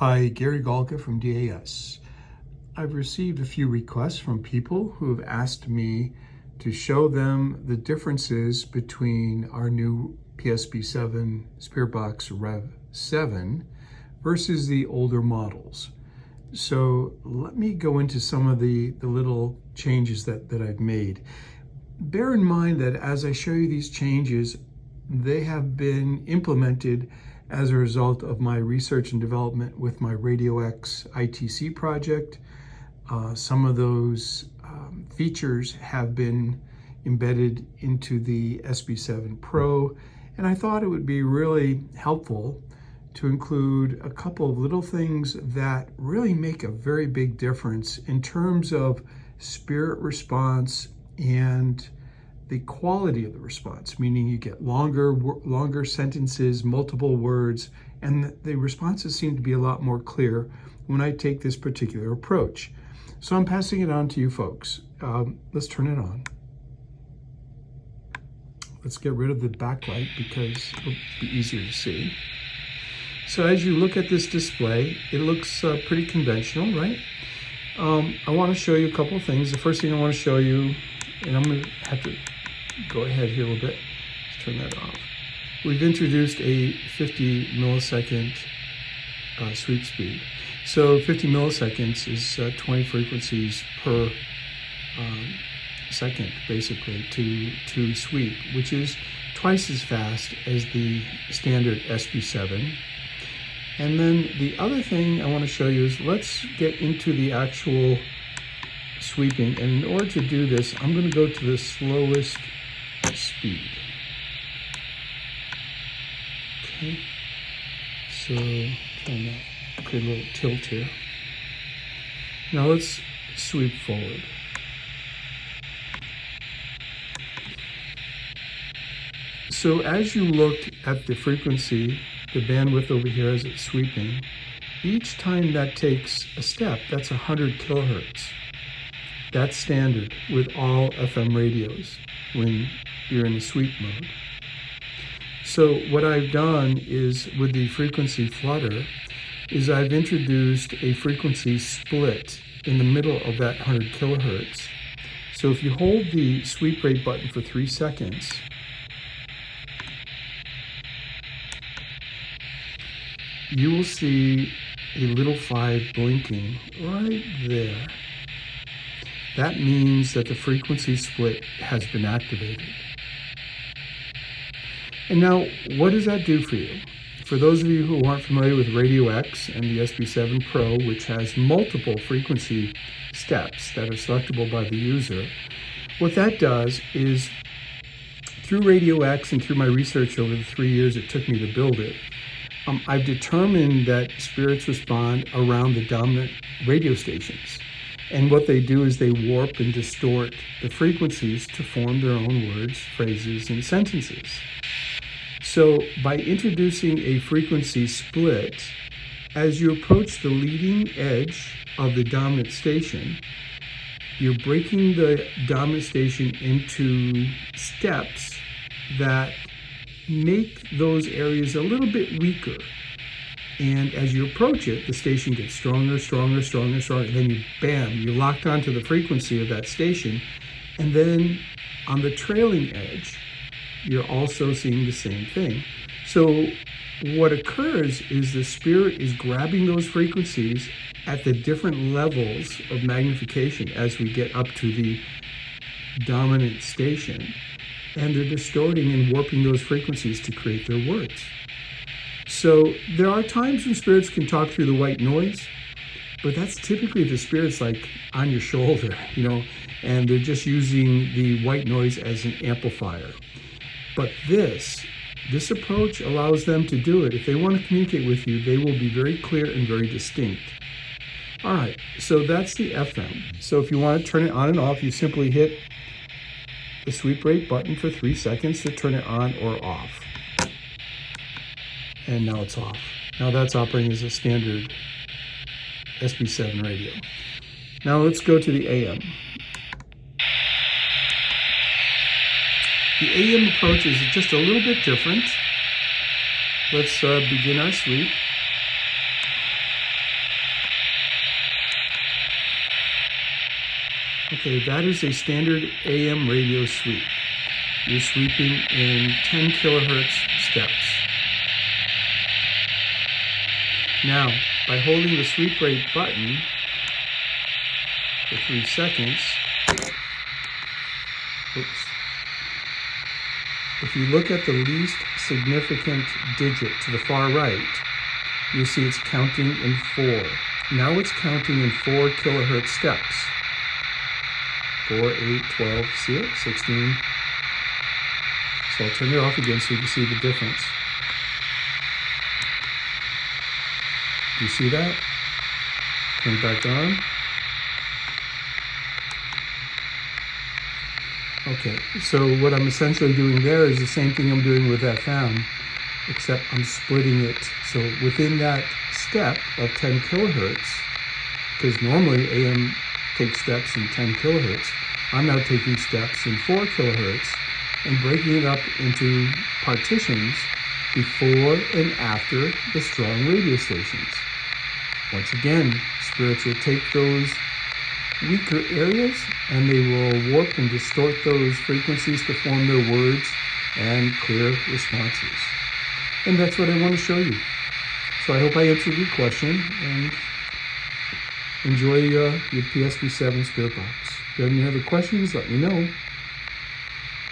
Hi, Gary Galka from DAS. I've received a few requests from people who have asked me to show them the differences between our new P-SB7 Spirit Box Rev 7 versus the older models. So let me go into some of the little changes that I've made. Bear in mind that as I show you these changes, they have been implemented as a result of my research and development with my Radio X ITC project. Some of those features have been embedded into the SB7 Pro, and I thought it would be really helpful to include a couple of little things that really make a very big difference in terms of spirit response and the quality of the response, meaning you get longer sentences, multiple words, and the responses seem to be a lot more clear when I take this particular approach. So I'm passing it on to you folks. Let's turn it on. Let's get rid of the backlight because it'll be easier to see. So as you look at this display, it looks pretty conventional, right? I want to show you a couple of things. The first thing I want to show you, and I'm going to have to go ahead here a little bit. Let's turn that off. We've introduced a 50 millisecond sweep speed. So 50 milliseconds is 20 frequencies per second, basically, to sweep, which is twice as fast as the standard SB7. And then the other thing I want to show you is let's get into the actual sweeping. And in order to do this, I'm going to go to the slowest speed. Okay, so turn that, create a little tilt here. Now let's sweep forward. So as you look at the frequency, the bandwidth over here as it's sweeping, each time that takes a step, that's 100 kilohertz. That's standard with all FM radios when you're in the sweep mode. So what I've done is with the Frequency-Flutter is I've introduced a frequency split in the middle of that 100 kilohertz. So if you hold the sweep rate button for 3 seconds, you will see a little 5 blinking right there. That means that the frequency split has been activated. And now, what does that do for you? For those of you who aren't familiar with Radio X and the SB7 Pro, which has multiple frequency steps that are selectable by the user, what that does is, through Radio X and through my research over the 3 years it took me to build it, I've determined that spirits respond around the dominant radio stations. And what they do is they warp and distort the frequencies to form their own words, phrases, and sentences. So by introducing a frequency split, as you approach the leading edge of the dominant station, you're breaking the dominant station into steps that make those areas a little bit weaker. And as you approach it, the station gets stronger, stronger, stronger, stronger. Then you, bam, you're locked onto the frequency of that station. And then on the trailing edge, you're also seeing the same thing. So what occurs is the spirit is grabbing those frequencies at the different levels of magnification as we get up to the dominant station. And they're distorting and warping those frequencies to create their words. So there are times when spirits can talk through the white noise, but that's typically the spirits like on your shoulder, you know, and they're just using the white noise as an amplifier. But this approach allows them to do it. If they want to communicate with you, they will be very clear and very distinct. All right, so that's the FM. So if you want to turn it on and off, you simply hit the sweep rate button for 3 seconds to turn it on or off. And now it's off. Now that's operating as a standard SB7 radio. Now let's go to the AM. The AM approach is just a little bit different. Let's begin our sweep. Okay, that is a standard AM radio sweep. You're sweeping in 10 kilohertz steps. Now, by holding the sweep rate button for 3 seconds, if you look at the least significant digit to the far right, you'll see it's counting in 4. Now it's counting in 4 kilohertz steps. 4, 8, 12, see it? 16. So I'll turn it off again so you can see the difference. Do you see that? Turn it back on. Okay, so what I'm essentially doing there is the same thing I'm doing with FM, except I'm splitting it. So within that step of 10 kilohertz, because normally AM takes steps in 10 kilohertz, I'm now taking steps in 4 kilohertz and breaking it up into partitions before and after the strong radio stations. Once again, spirits will take those weaker areas and they will warp and distort those frequencies to form their words and clear responses. And that's what I want to show you. So I hope I answered your question, and enjoy your P-SB7 Spirit Box. If you have any other questions, let me know.